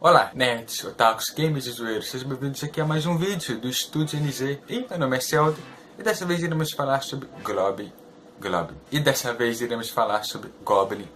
Olá, nerds, otakus, gamers e zoeiros, sejam bem-vindos aqui a mais um vídeo do Estúdio NZ. E meu nome é Celdo, e dessa vez iremos falar sobre Goblin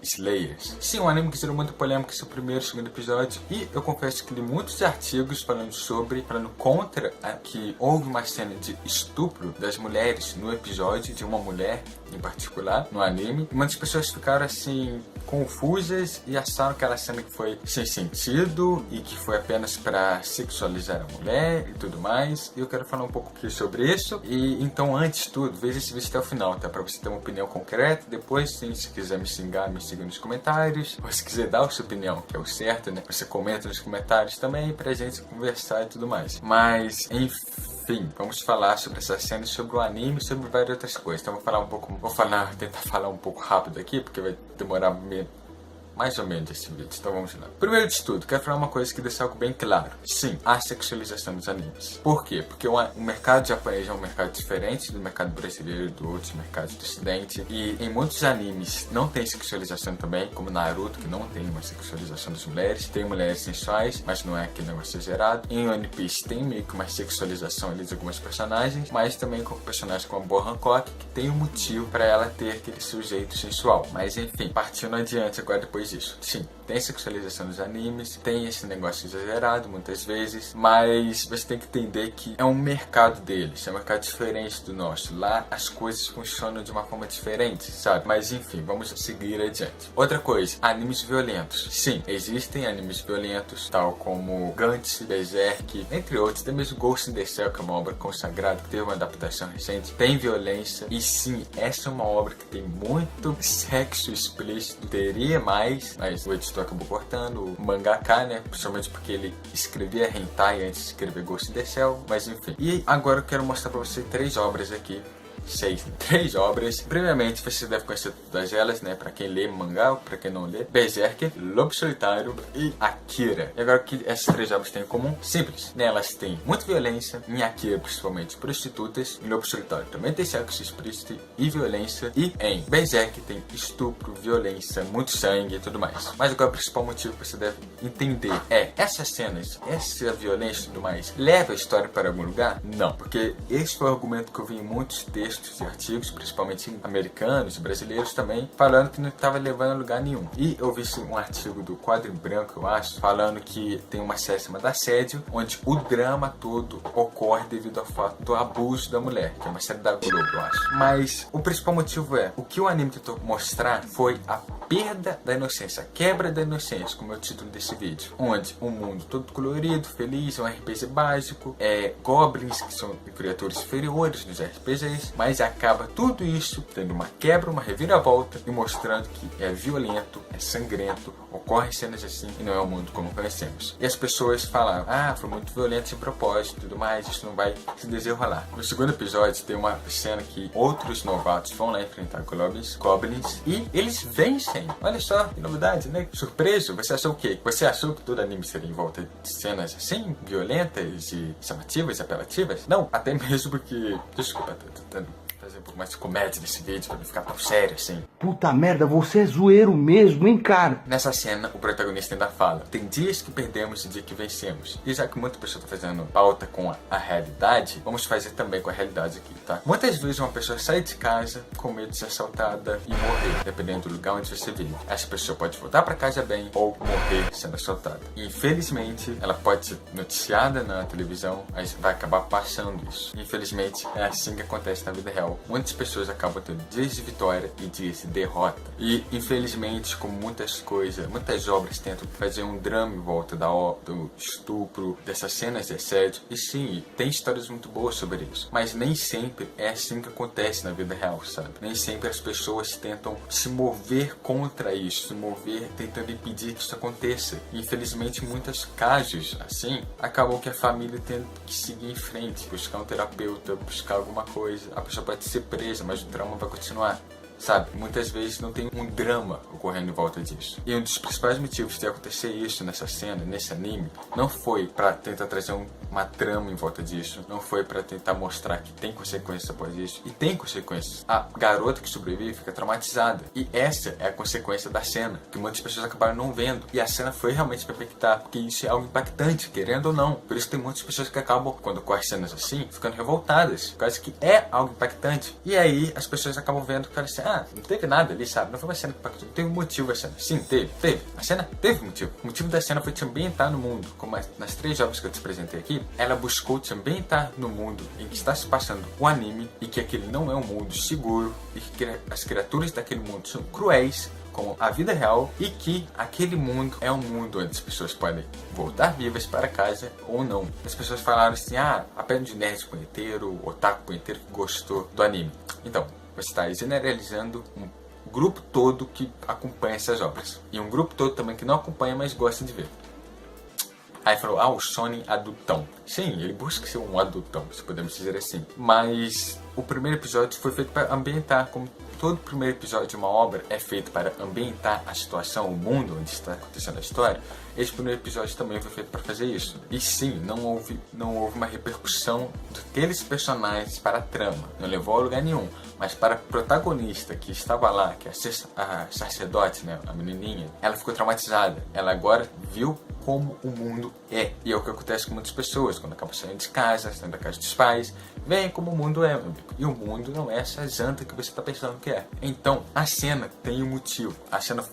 Slayers. Sim, um anime que gerou muita polêmica em seu primeiro e segundo episódio, e eu confesso que li muitos artigos falando contra que houve uma cena de estupro das mulheres no episódio, de uma mulher em particular, no anime, e muitas pessoas ficaram assim confusas e acharam que aquela cena que foi sem sentido e que foi apenas para sexualizar a mulher e tudo mais. E eu quero falar um pouco aqui sobre isso. E então, antes de tudo, veja esse vídeo até o final, tá? Para você ter uma opinião concreta. Depois, sim, se quiser me xingar, me siga nos comentários. Ou se quiser dar a sua opinião, que é o certo, né? Você comenta nos comentários também pra gente conversar e tudo mais. Mas, enfim, vamos falar sobre essa cena, sobre o anime e sobre várias outras coisas. Então tentar falar um pouco rápido aqui, porque vai demorar mais ou menos esse vídeo, então vamos lá. Primeiro de tudo, quero falar uma coisa que deixa algo bem claro. Sim, há sexualização dos animes. Por quê? Porque o mercado japonês é um mercado diferente do mercado brasileiro e do outros mercados do ocidente. E em muitos animes não tem sexualização também, como Naruto, que não tem uma sexualização das mulheres. Tem mulheres sensuais, mas não é aquele negócio exagerado. Em One Piece tem meio que uma sexualização ali de algumas personagens, mas também com personagens como a Boa Hancock, que tem um motivo para ela ter aquele sujeito sensual. Mas enfim, partindo adiante agora depois disso. Sim, tem sexualização dos animes, tem esse negócio exagerado muitas vezes, mas você tem que entender que é um mercado deles, é um mercado diferente do nosso. Lá as coisas funcionam de uma forma diferente, sabe? Mas enfim, vamos seguir adiante. Outra coisa, animes violentos. Sim, existem animes violentos, tal como Gantz, Berserk, entre outros, até mesmo Ghost in the Shell, que é uma obra consagrada, que teve uma adaptação recente, tem violência, e sim, essa é uma obra que tem muito sexo explícito, teria mais, mas o editor acabou cortando, o mangaka, né, principalmente porque ele escrevia hentai antes de escrever Ghost in the Shell, mas enfim. E agora eu quero mostrar pra você três obras aqui. Três obras. Primeiramente, você deve conhecer todas elas, né? Pra quem lê mangá, pra quem não lê: Berserk, Lobo Solitário e Akira. E agora, o que essas três obras têm em comum? Simples, né? Elas têm muita violência, em Akira principalmente prostitutas, em Lobo Solitário também tem sexo explícito e violência, e em Berserk tem estupro, violência, muito sangue e tudo mais. Mas agora o principal motivo que você deve entender é: essas cenas, essa violência e tudo mais, leva a história para algum lugar? Não, porque esse foi o argumento que eu vi em muitos textos e artigos, principalmente americanos e brasileiros também, falando que não estava levando a lugar nenhum. E eu vi um artigo do Quadro em Branco, eu acho, falando que tem uma série chamada Assédio, onde o drama todo ocorre devido ao fato do abuso da mulher, que é uma série da Globo, eu acho. Mas o principal motivo é: o que o anime tentou mostrar foi a perda da inocência, a quebra da inocência, como é o título desse vídeo, onde um mundo todo colorido, feliz, um RPG básico, goblins que são criaturas inferiores nos RPGs, mas acaba tudo isso tendo uma quebra, uma reviravolta e mostrando que é violento, é sangrento, ocorrem cenas assim e não é o mundo como conhecemos. E as pessoas falaram: foi muito violento sem propósito e tudo mais, isso não vai se desenrolar. No segundo episódio tem uma cena que outros novatos vão lá enfrentar goblins e eles vencem. Olha só que novidade, né? Surpreso? Você achou o quê? Você achou que todo anime seria em volta de cenas assim, violentas e chamativas, apelativas? Não, até mesmo porque... Desculpa, tô tentando fazer um pouco mais de comédia nesse vídeo pra não ficar tão sério assim. Puta merda, você é zoeiro mesmo, hein, cara? Nessa cena, o protagonista ainda fala: tem dias que perdemos e dias que vencemos. E já que muita pessoa tá fazendo pauta com a realidade, vamos fazer também com a realidade aqui, tá? Muitas vezes uma pessoa sai de casa com medo de ser assaltada e morrer, dependendo do lugar onde você vive. Essa pessoa pode voltar pra casa bem ou morrer sendo assaltada. E, infelizmente, ela pode ser noticiada na televisão, mas vai acabar passando isso. Infelizmente, é assim que acontece na vida real. Muitas pessoas acabam tendo dias de vitória e dias de derrota. E, infelizmente, como muitas coisas, muitas obras tentam fazer um drama em volta do estupro, dessas cenas de assédio. E sim, tem histórias muito boas sobre isso. Mas nem sempre é assim que acontece na vida real, sabe? Nem sempre as pessoas tentam se mover contra isso, se mover tentando impedir que isso aconteça. E, infelizmente, em muitos casos, assim, acabam que a família tendo que seguir em frente, buscar um terapeuta, buscar alguma coisa. A pessoa pode ser presa, mas o trauma vai continuar. sabe? Muitas vezes não tem um drama ocorrendo em volta disso. E um dos principais motivos de acontecer isso nessa cena, nesse anime, não foi pra tentar trazer uma trama em volta disso, não foi pra tentar mostrar que tem consequências após isso, e tem consequências. A garota que sobrevive fica traumatizada, e essa é a consequência da cena, que muitas pessoas acabaram não vendo, e a cena foi realmente pra impactar, porque isso é algo impactante, querendo ou não. Por isso tem muitas pessoas que acabam, quando ocorrem cenas assim, ficando revoltadas, por causa que é algo impactante. E aí as pessoas acabam vendo que assim, não teve nada ali, sabe? Não foi uma cena que impactou, não teve um motivo a cena. Sim, teve. A cena teve motivo. O motivo da cena foi te ambientar no mundo. Como nas 3 obras que eu te apresentei aqui, ela buscou te ambientar no mundo em que está se passando o anime, e que aquele não é um mundo seguro, e que as criaturas daquele mundo são cruéis, como a vida real, e que aquele mundo é um mundo onde as pessoas podem voltar vivas para casa ou não. As pessoas falaram assim, apenas de nerd punheteiro, otaku punheteiro que gostou do anime. Então, você está generalizando um grupo todo que acompanha essas obras. E um grupo todo também que não acompanha, mas gosta de ver. Aí falou, o shonen adultão. Sim, ele busca ser um adultão, se podemos dizer assim. Mas o primeiro episódio foi feito para ambientar, como todo primeiro episódio de uma obra é feito para ambientar a situação, o mundo onde está acontecendo a história. Esse primeiro episódio também foi feito para fazer isso. E sim, não houve uma repercussão daqueles personagens para a trama. Não levou a lugar nenhum. Mas para a protagonista que estava lá, que é a sacerdote, né, a menininha, ela ficou traumatizada. Ela agora viu como o mundo é. E é o que acontece com muitas pessoas, quando acabam saindo de casa, saindo da casa dos pais, veem como o mundo é, meu amigo. E o mundo não é essa janta que você está pensando que é. Então, a cena tem um motivo. A cena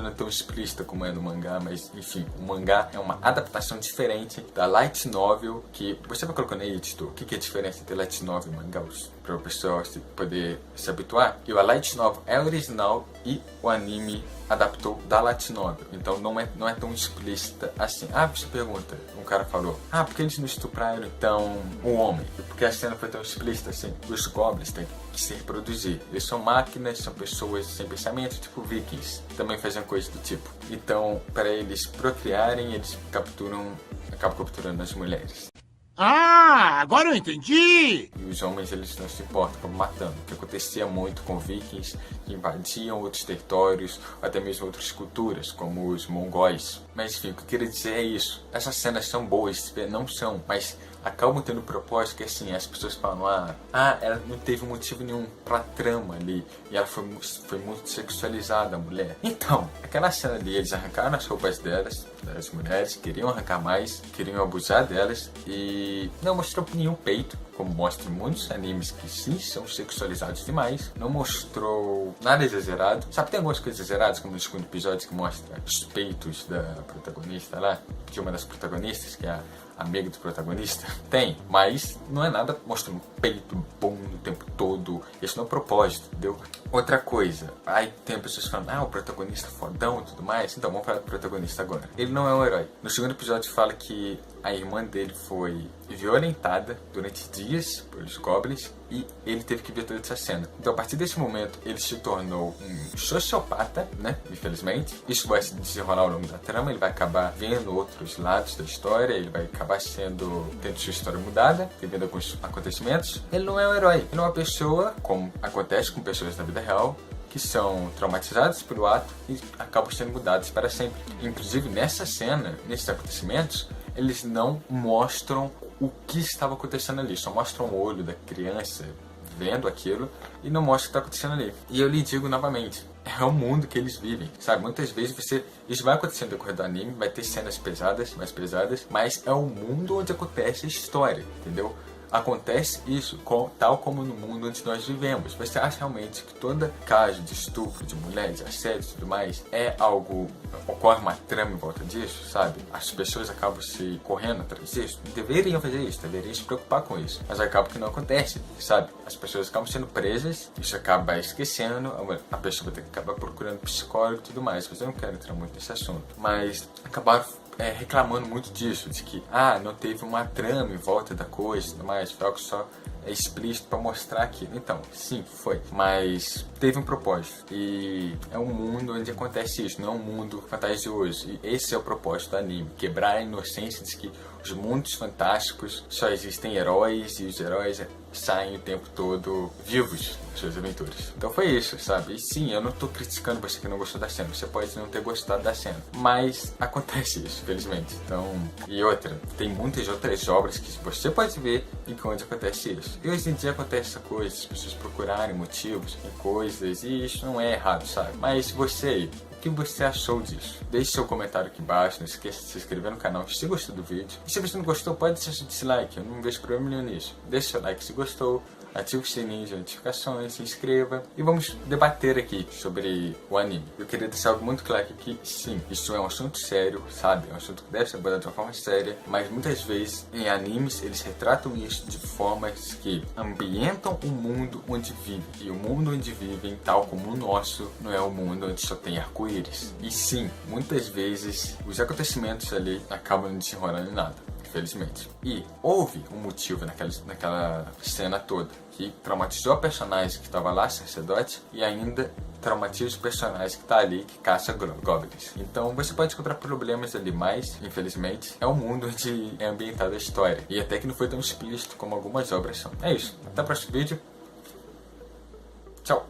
não é tão explícita como é no mangá, mas, enfim, o mangá é uma adaptação diferente da light novel, que você vai colocando aí, editor, o que é a diferença entre light novel e mangá, para o pessoal poder se habituar. E a light novel é original e o anime adaptou da light novel. Então não é tão explícita assim. Você pergunta, um cara falou, por que eles não estupraram então o homem? Porque a cena foi tão explícita assim. Os goblins têm que se reproduzir. Eles são máquinas, são pessoas sem pensamento, tipo vikings. Também fazem coisas do tipo. Então, para eles procriarem, eles acabam capturando as mulheres. Agora eu entendi! E os homens, eles não se importam como matando, o que acontecia muito com vikings que invadiam outros territórios, até mesmo outras culturas, como os mongóis. Mas enfim, o que eu queria dizer é isso. Essas cenas são boas, não são, mas acabam tendo um propósito que assim, as pessoas falam, ela não teve motivo nenhum pra trama ali, e ela foi muito sexualizada, a mulher. Então, aquela cena ali, eles arrancaram as roupas delas, das mulheres, queriam arrancar mais, queriam abusar delas, e não mostrou nenhum peito, como mostra em muitos animes que sim, são sexualizados demais. Não mostrou nada exagerado. Sabe, tem algumas coisas exageradas, como no segundo episódio que mostra os peitos da protagonista lá, de uma das protagonistas, que é a amiga do protagonista. Tem, mas não é nada mostrando peito bom o tempo todo. Esse não é o propósito, entendeu? Outra coisa, aí tem pessoas falando, o protagonista fodão e tudo mais. Então, vamos falar do protagonista agora. Ele não é um herói. No segundo episódio fala que a irmã dele foi violentada durante dias pelos goblins e ele teve que ver toda essa cena. Então, a partir desse momento, ele se tornou um sociopata, né? Infelizmente. Isso vai se desenrolar ao longo da trama, ele vai acabar vendo outros lados da história, ele vai acabar tendo sua história mudada, devido a alguns acontecimentos. Ele não é um herói, ele é uma pessoa, como acontece com pessoas na vida real, que são traumatizados pelo ato e acabam sendo mudados para sempre. Inclusive, nessa cena, nesses acontecimentos, eles não mostram o que estava acontecendo ali, só mostram o olho da criança vendo aquilo e não mostram o que está acontecendo ali. E eu lhe digo novamente, é o mundo que eles vivem, sabe? Muitas vezes isso vai acontecer no decorrer do anime, vai ter cenas pesadas, mais pesadas, mas é o mundo onde acontece a história, entendeu? Acontece isso tal como no mundo onde nós vivemos. Você acha realmente que todo caso de estupro de mulheres, de assédio e tudo mais é algo... ocorre uma trama em volta disso, sabe? As pessoas acabam se correndo atrás disso. Deveriam fazer isso, deveriam se preocupar com isso. Mas acaba que não acontece, sabe? As pessoas acabam sendo presas, isso acaba esquecendo, a pessoa vai ter que acabar procurando psicólogo e tudo mais. Mas eu não quero entrar muito nesse assunto. Mas acabaram reclamando muito disso, de que não teve uma trama em volta da coisa e tudo mais, foi algo só é explícito pra mostrar aquilo. Então, sim, foi. Mas teve um propósito. E é um mundo onde acontece isso, não é um mundo fantasioso. E esse é o propósito do anime. Quebrar a inocência de que os mundos fantásticos só existem heróis e os heróis saem o tempo todo vivos nas suas aventuras. Então foi isso, sabe? E sim, eu não tô criticando você que não gostou da cena. Você pode não ter gostado da cena. Mas acontece isso, felizmente. Então, e outra, tem muitas outras obras que você pode ver em que onde acontece isso. E hoje em dia acontece essa coisa, as pessoas procurarem motivos em coisas, e isso não é errado, sabe? Mas você aí, o que você achou disso? Deixe seu comentário aqui embaixo, não esqueça de se inscrever no canal se gostou do vídeo. E se você não gostou, pode deixar seu dislike, eu não vejo problema nenhum nisso. Deixe seu like se gostou, ative o sininho de notificações, se inscreva e vamos debater aqui sobre o anime. Eu queria deixar algo muito claro aqui, sim, isso é um assunto sério, sabe? É um assunto que deve ser abordado de uma forma séria, mas muitas vezes em animes eles retratam isso de formas que ambientam o mundo onde vivem. E o mundo onde vivem, tal como o nosso, não é um mundo onde só tem arco-íris. E sim, muitas vezes os acontecimentos ali acabam não desenrolando em nada, infelizmente. E houve um motivo naquela cena toda que traumatizou a personagem que estava lá, sacerdote, e ainda traumatiza o personagem que está ali, que caça goblins. Então você pode encontrar problemas ali, mas infelizmente é o mundo onde é ambientada a história. E até que não foi tão explícito como algumas obras são. É isso. Até o próximo vídeo. Tchau.